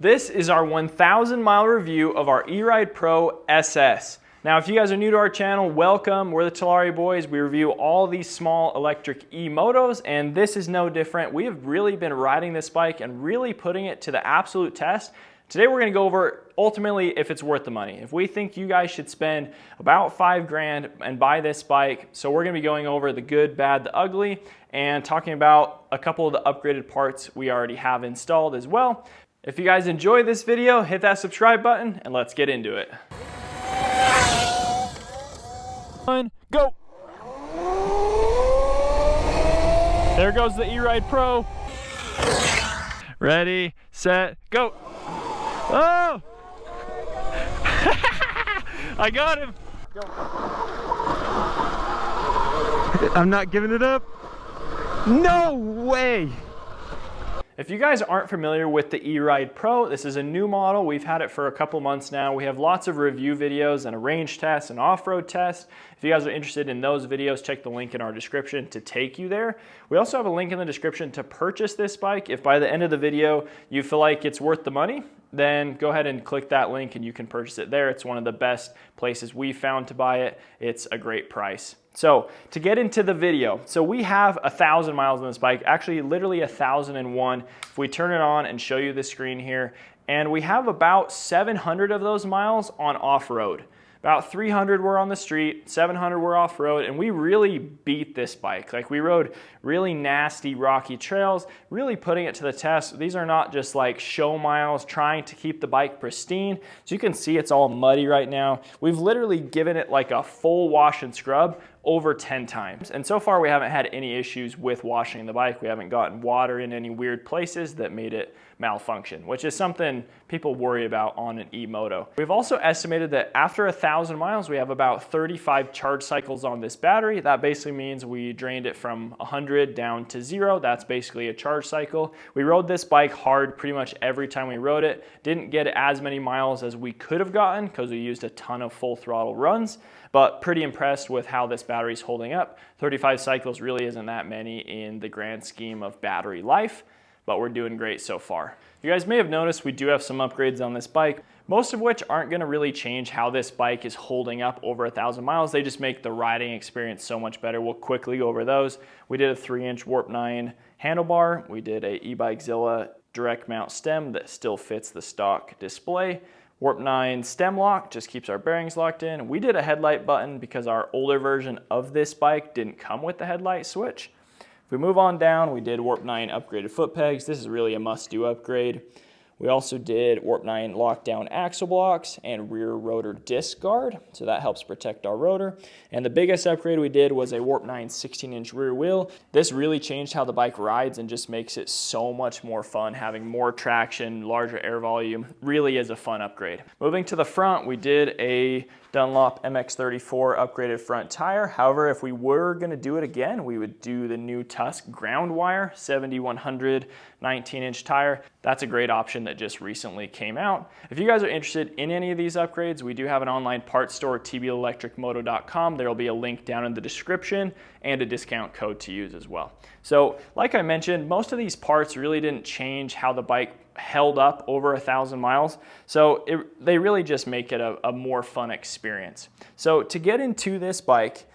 This is our 1,000 mile review of our Eride Pro SS. Now, if you guys are new to our channel, welcome. We're the Talaria boys. We review all these small electric E-motos, and this is no different. We have really been riding this bike and really putting it to the absolute test. Today, we're gonna go over ultimately if it's worth the money. If we think you guys should spend about $5 grand and buy this bike. So we're gonna be going over the good, bad, the ugly, and talking about a couple of the upgraded parts we already have installed as well. If you guys enjoyed this video, hit that subscribe button and let's get into it. Go! There goes the Eride Pro. Ready, set, go! Oh! I got him! Go. I'm not giving it up. No way! If you guys aren't familiar with the Eride Pro, this is a new model. We've had it for a couple months now. We have lots of review videos and a range test and off-road test. If you guys are interested in those videos, check the link in our description to take you there. We also have a link in the description to purchase this bike. If by the end of the video you feel like it's worth the money, then go ahead and click that link and you can purchase it there. It's one of the best places we found to buy it. It's a great price. So to get into the video, so we have 1,000 miles on this bike, actually literally 1,001. If we turn it on and show you the screen here, and we have about 700 of those miles on off-road. About 300 were on the street, 700 were off-road, and we really beat this bike. Like, we rode really nasty, rocky trails, really putting it to the test. These are not just like show miles, trying to keep the bike pristine. So you can see it's all muddy right now. We've literally given it like a full wash and scrub over 10 times. And so far we haven't had any issues with washing the bike. We haven't gotten water in any weird places that made it malfunction, which is something people worry about on an E-moto. We've also estimated that after 1,000 miles, we have about 35 charge cycles on this battery. That basically means we drained it from 100 down to 0. That's basically a charge cycle. We rode this bike hard pretty much every time we rode it. Didn't get as many miles as we could have gotten because we used a ton of full throttle runs, but pretty impressed with how this battery's holding up. 35 cycles really isn't that many in the grand scheme of battery life, but we're doing great so far. You guys may have noticed we do have some upgrades on this bike, most of which aren't gonna really change how this bike is holding up over 1,000 miles. They just make the riding experience so much better. We'll quickly go over those. We did a 3-inch Warp 9 handlebar. We did a eBikezilla direct mount stem that still fits the stock display. Warp 9 stem lock just keeps our bearings locked in. We did a headlight button because our older version of this bike didn't come with the headlight switch. If we move on down, we did Warp 9 upgraded foot pegs. This is really a must-do upgrade. We also did Warp 9 lockdown axle blocks and rear rotor disc guard, so that helps protect our rotor. And the biggest upgrade we did was a Warp 9 16-inch rear wheel. This really changed how the bike rides and just makes it so much more fun, having more traction, larger air volume. Really is a fun upgrade. Moving to the front, we did a Dunlop MX-34 upgraded front tire. However, if we were gonna do it again, we would do the new Tusk ground wire 7100 19-inch tire. That's a great option that just recently came out. If you guys are interested in any of these upgrades, we do have an online parts store, tbelectricmoto.com. There will be a link down in the description and a discount code to use as well. So like I mentioned, most of these parts really didn't change how the bike held up over 1,000 miles. So they really just make it a more fun experience. So to get into this bike,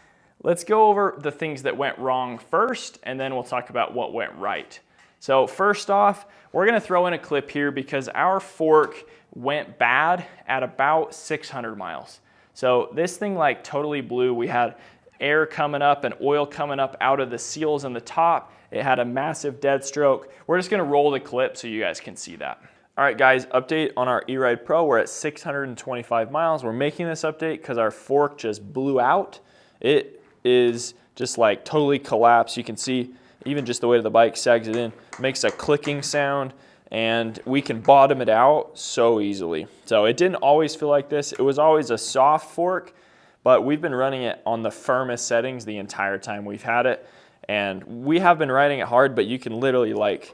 let's go over the things that went wrong first, and then we'll talk about what went right. So first off, we're gonna throw in a clip here because our fork went bad at about 600 miles. So this thing like totally blew. We had air coming up and oil coming up out of the seals in the top. It had a massive dead stroke. We're just gonna roll the clip so you guys can see that. All right guys, update on our Eride Pro. We're at 625 miles. We're making this update because our fork just blew out. It is just like totally collapsed. You can see even just the way the bike sags it in, makes a clicking sound, and we can bottom it out so easily. So it didn't always feel like this. It was always a soft fork, but we've been running it on the firmest settings the entire time we've had it. And we have been riding it hard, but you can literally like,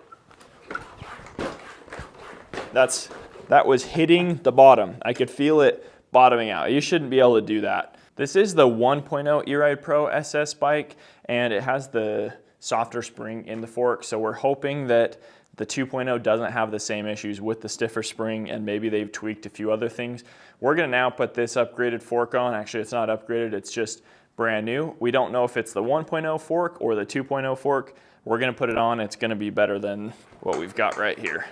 that was hitting the bottom. I could feel it bottoming out. You shouldn't be able to do that. This is the 1.0 Eride Pro SS bike, and it has the softer spring in the fork, so we're hoping that The 2.0 doesn't have the same issues with the stiffer spring, and maybe they've tweaked a few other things. We're gonna now put this upgraded fork on. Actually, it's not upgraded, it's just brand new. We don't know if it's the 1.0 fork or the 2.0 fork. We're gonna put it on. It's gonna be better than what we've got right here.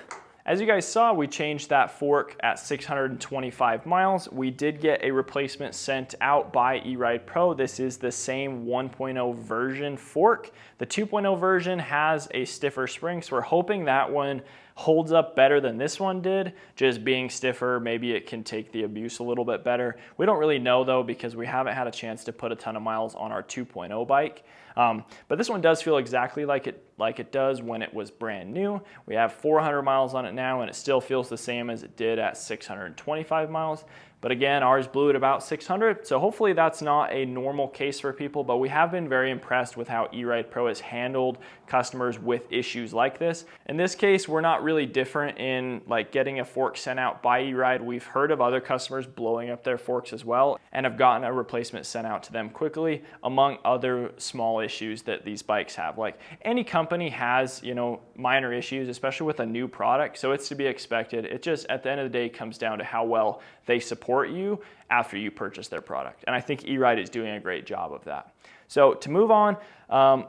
As you guys saw, we changed that fork at 625 miles. We did get a replacement sent out by Eride Pro. This is the same 1.0 version fork. The 2.0 version has a stiffer spring, so we're hoping that one holds up better than this one did. Just being stiffer, maybe it can take the abuse a little bit better. We don't really know though, because we haven't had a chance to put a ton of miles on our 2.0 bike. But this one does feel exactly like it does when it was brand new. We have 400 miles on it now, and it still feels the same as it did at 625 miles. But again, ours blew at about 600, so hopefully that's not a normal case for people, but we have been very impressed with how Eride Pro has handled customers with issues like this. In this case, we're not really different in like getting a fork sent out by Eride. We've heard of other customers blowing up their forks as well and have gotten a replacement sent out to them quickly, among other small issues that these bikes have. Like any company has, you know, minor issues, especially with a new product, so it's to be expected. It just, at the end of the day, comes down to how well they support you after you purchase their product. And I think Eride is doing a great job of that. So to move on,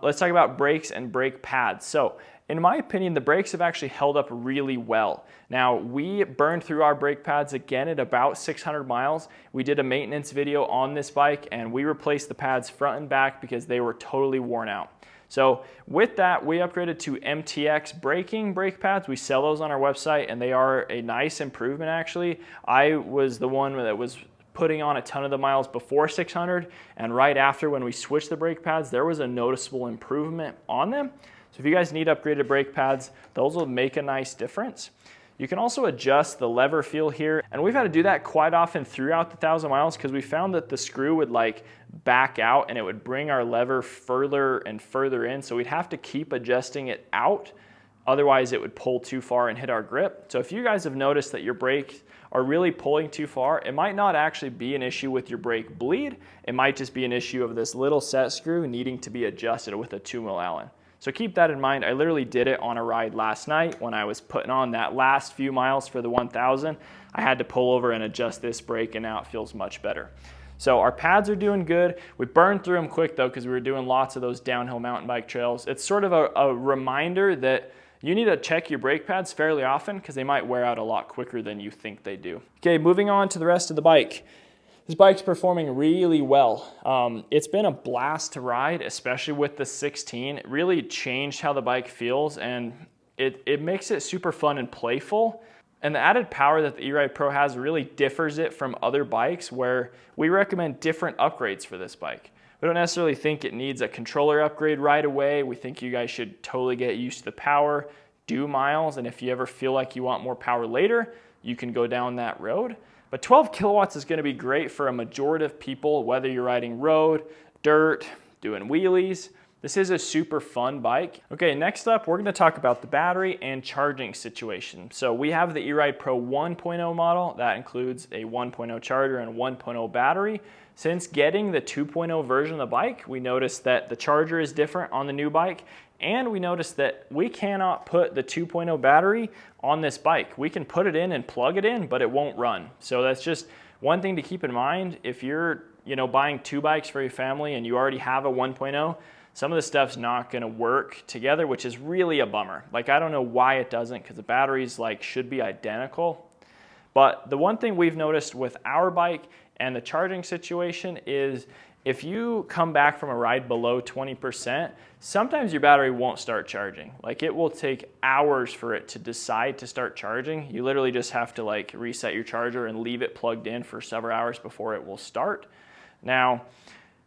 let's talk about brakes and brake pads. So in my opinion, the brakes have actually held up really well. Now, we burned through our brake pads again at about 600 miles. We did a maintenance video on this bike and we replaced the pads front and back because they were totally worn out. So with that, we upgraded to MTX braking brake pads. We sell those on our website and they are a nice improvement actually. I was the one that was putting on a ton of the miles before 600, and right after when we switched the brake pads, there was a noticeable improvement on them. So if you guys need upgraded brake pads, those will make a nice difference. You can also adjust the lever feel here, and we've had to do that quite often throughout the 1,000 miles because we found that the screw would like back out and it would bring our lever further and further in, so we'd have to keep adjusting it out. Otherwise it would pull too far and hit our grip. So if you guys have noticed that your brakes are really pulling too far, it might not actually be an issue with your brake bleed. It might just be an issue of this little set screw needing to be adjusted with a 2mm Allen. So keep that in mind. I literally did it on a ride last night when I was putting on that last few miles for the 1,000. I had to pull over and adjust this brake, and now it feels much better. So our pads are doing good. We burned through them quick though because we were doing lots of those downhill mountain bike trails. It's sort of a reminder that you need to check your brake pads fairly often because they might wear out a lot quicker than you think they do. Okay, moving on to the rest of the bike. This bike's performing really well. It's been a blast to ride, especially with the 16. It really changed how the bike feels, and it makes it super fun and playful. And the added power that the Eride Pro has really differs it from other bikes, where we recommend different upgrades for this bike. We don't necessarily think it needs a controller upgrade right away. We think you guys should totally get used to the power, do miles, and if you ever feel like you want more power later, you can go down that road. But 12 kilowatts is going to be great for a majority of people, whether you're riding road, dirt, doing wheelies. This is a super fun bike. Okay, next up, we're going to talk about the battery and charging situation. So we have the Eride Pro 1.0 model. That includes a 1.0 charger and a 1.0 battery. Since getting the 2.0 version of the bike, we noticed that the charger is different on the new bike, and we noticed that we cannot put the 2.0 battery on this bike. We can put it in and plug it in, but it won't run. So that's just one thing to keep in mind. If you're buying two bikes for your family and you already have a 1.0, some of the stuff's not gonna work together, which is really a bummer. Like, I don't know why it doesn't, because the batteries like should be identical. But the one thing we've noticed with our bike and the charging situation is if you come back from a ride below 20%, sometimes your battery won't start charging. Like, it will take hours for it to decide to start charging. You literally just have to like reset your charger and leave it plugged in for several hours before it will start. Now,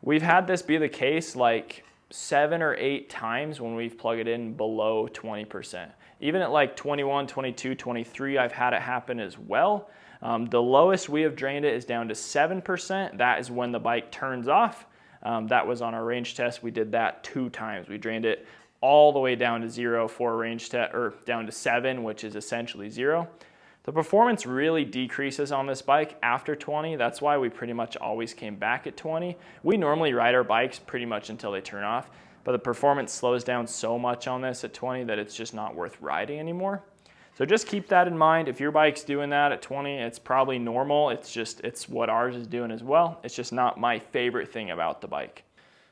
we've had this be the case like 7 or 8 times when we've plugged it in below 20%. Even at like 21, 22, 23, I've had it happen as well. The lowest we have drained it is down to 7%. That is when the bike turns off. That was on our range test. We did that 2 times. We drained it all the way down to 0 for a range test, or down to 7, which is essentially 0. The performance really decreases on this bike after 20. That's why we pretty much always came back at 20. We normally ride our bikes pretty much until they turn off. but the performance slows down so much on this at 20 that it's just not worth riding anymore. So just keep that in mind. If your bike's doing that at 20, it's probably normal. It's what ours is doing as well. It's just not my favorite thing about the bike.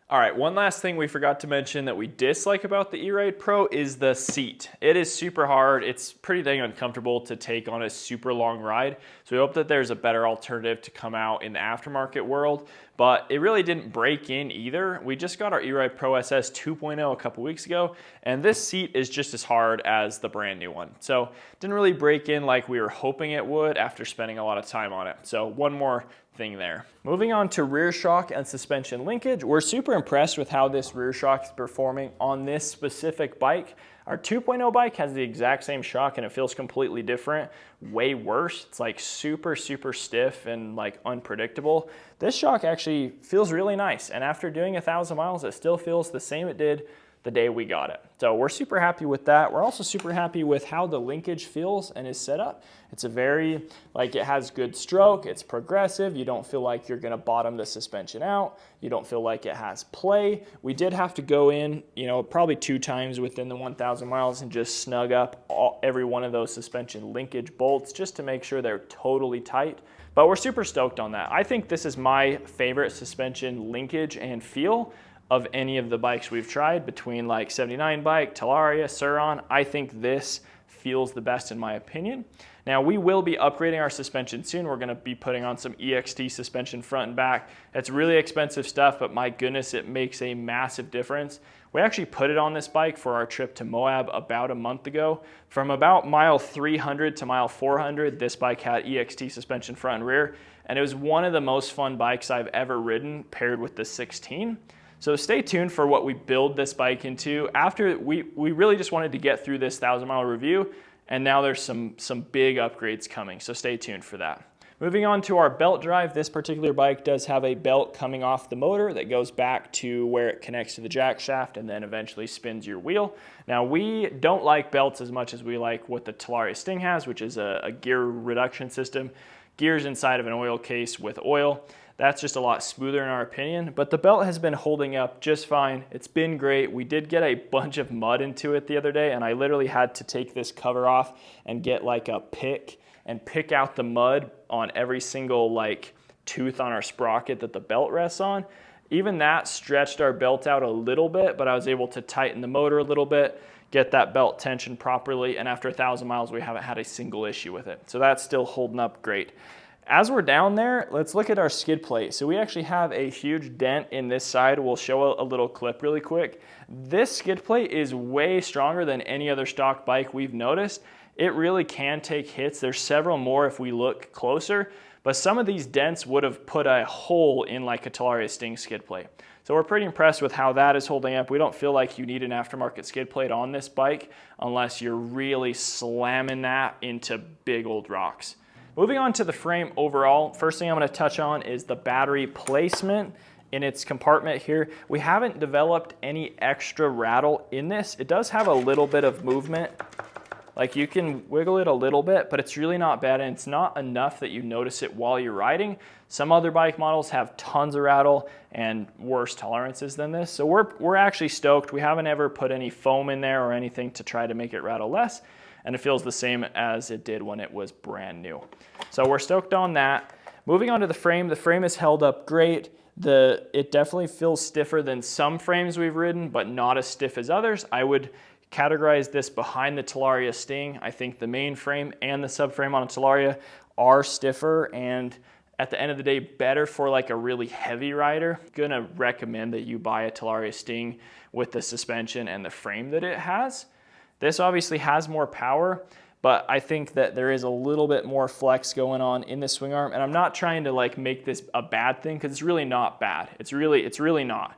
All right, one last thing we forgot to mention that we dislike about the Eride Pro is the seat. It is super hard. It's pretty dang uncomfortable to take on a super long ride. So we hope that there's a better alternative to come out in the aftermarket world, but it really didn't break in either. We just got our Eride Pro SS 2.0 a couple weeks ago, and this seat is just as hard as the brand new one. So it didn't really break in like we were hoping it would after spending a lot of time on it. So one more thing there. Moving on to rear shock and suspension linkage, we're super impressed with how this rear shock is performing on this specific bike. Our 2.0 bike has the exact same shock and it feels completely different, way worse. It's like super stiff and like unpredictable. This shock actually feels really nice, and after doing 1,000 miles, it still feels the same it did the day we got it. So we're super happy with that. We're also super happy with how the linkage feels and is set up. It's a very, like, it has good stroke, it's progressive, you don't feel like you're gonna bottom the suspension out, you don't feel like it has play. We did have to go in, you know, probably 2 times within the 1,000 miles and just snug up every one of those suspension linkage bolts just to make sure they're totally tight. But we're super stoked on that. I think this is my favorite suspension linkage and feel of any of the bikes we've tried, between like 79 bike, Talaria, Surron. I think this feels the best in my opinion. Now we will be upgrading our suspension soon. We're gonna be putting on some EXT suspension front and back. It's really expensive stuff, but my goodness, it makes a massive difference. We actually put it on this bike for our trip to Moab about a month ago. From about mile 300 to mile 400, this bike had EXT suspension front and rear, and it was one of the most fun bikes I've ever ridden paired with the 16. So stay tuned for what we build this bike into. After we really just wanted to get through this 1,000-mile review, and now there's some big upgrades coming, so stay tuned for that. Moving on to our belt drive, this particular bike does have a belt coming off the motor that goes back to where it connects to the jack shaft and then eventually spins your wheel. Now we don't like belts as much as we like what the TalariaSting has, which is a gear reduction system. Gears inside of an oil case with oil. That's just a lot smoother in our opinion, but the belt has been holding up just fine. It's been great. We did get a bunch of mud into it the other day, and I literally had to take this cover off and get like a pick and pick out the mud on every single like tooth on our sprocket that the belt rests on. Even that stretched our belt out a little bit, but I was able to tighten the motor a little bit, get that belt tension properly, and after 1,000 miles, we haven't had a single issue with it. So that's still holding up great. As we're down there, let's look at our skid plate. So we actually have a huge dent in this side. We'll show a little clip really quick. This skid plate is way stronger than any other stock bike we've noticed. It really can take hits. There's several more if we look closer, but some of these dents would have put a hole in like a TalariaSting skid plate. So we're pretty impressed with how that is holding up. We don't feel like you need an aftermarket skid plate on this bike unless you're really slamming that into big old rocks. Moving on to the frame overall, first thing I'm going to touch on is the battery placement in its compartment here. We haven't developed any extra rattle in this. It does have a little bit of movement. Like you can wiggle it a little bit, but it's really not bad, and it's not enough that you notice it while you're riding. Some other bike models have tons of rattle and worse tolerances than this. So we're actually stoked. We haven't ever put any foam in there or anything to try to make it rattle less, and it feels the same as it did when it was brand new. So we're stoked on that. Moving on to the frame has held up great. It definitely feels stiffer than some frames we've ridden, but not as stiff as others. I would categorize this behind the TalariaSting. I think the main frame and the subframe on a Talaria are stiffer, and at the end of the day, better for like a really heavy rider. Gonna recommend that you buy a TalariaSting with the suspension and the frame that it has. This obviously has more power, but I think that there is a little bit more flex going on in the swing arm, and I'm not trying to like make this a bad thing because it's really not bad. It's really not.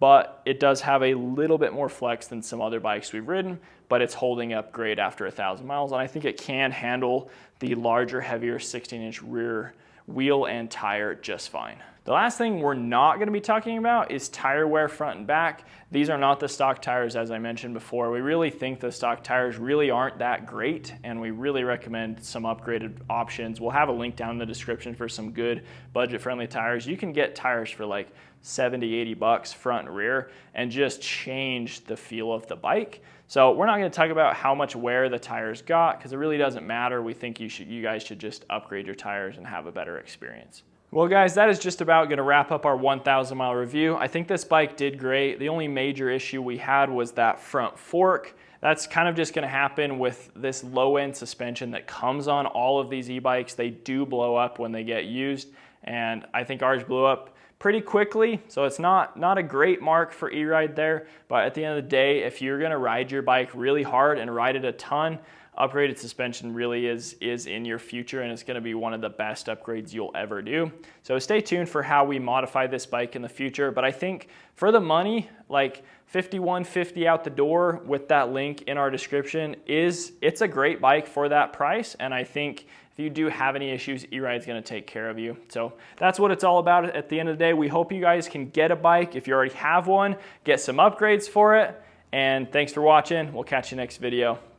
But it does have a little bit more flex than some other bikes we've ridden, but it's holding up great after 1,000 miles, and I think it can handle the larger, heavier 16-inch rear wheel and tire just fine. The last thing we're not going to be talking about is tire wear front and back. These are not the stock tires, as I mentioned before. We really think the stock tires really aren't that great, and we really recommend some upgraded options. We'll have a link down in the description for some good budget-friendly tires. You can get tires for like 70, 80 bucks front and rear and just change the feel of the bike. So we're not going to talk about how much wear the tires got because it really doesn't matter. We think you guys should just upgrade your tires and have a better experience. Well guys, that is just about going to wrap up our 1,000 mile review. I think this bike did great. The only major issue we had was that front fork. That's kind of just going to happen with this low-end suspension that comes on all of these e-bikes. They do blow up when they get used, and I think ours blew up pretty quickly, so it's not a great mark for E-Ride there, but at the end of the day, if you're going to ride your bike really hard and ride it a ton, upgraded suspension really is in your future, and it's going to be one of the best upgrades you'll ever do. So stay tuned for how we modify this bike in the future, but I think for the money, like $51.50 out the door with that link in our description, it's a great bike for that price, and I think if you do have any issues, E-Ride's going to take care of you. So that's what it's all about at the end of the day. We hope you guys can get a bike. If you already have one, get some upgrades for it, and thanks for watching. We'll catch you next video.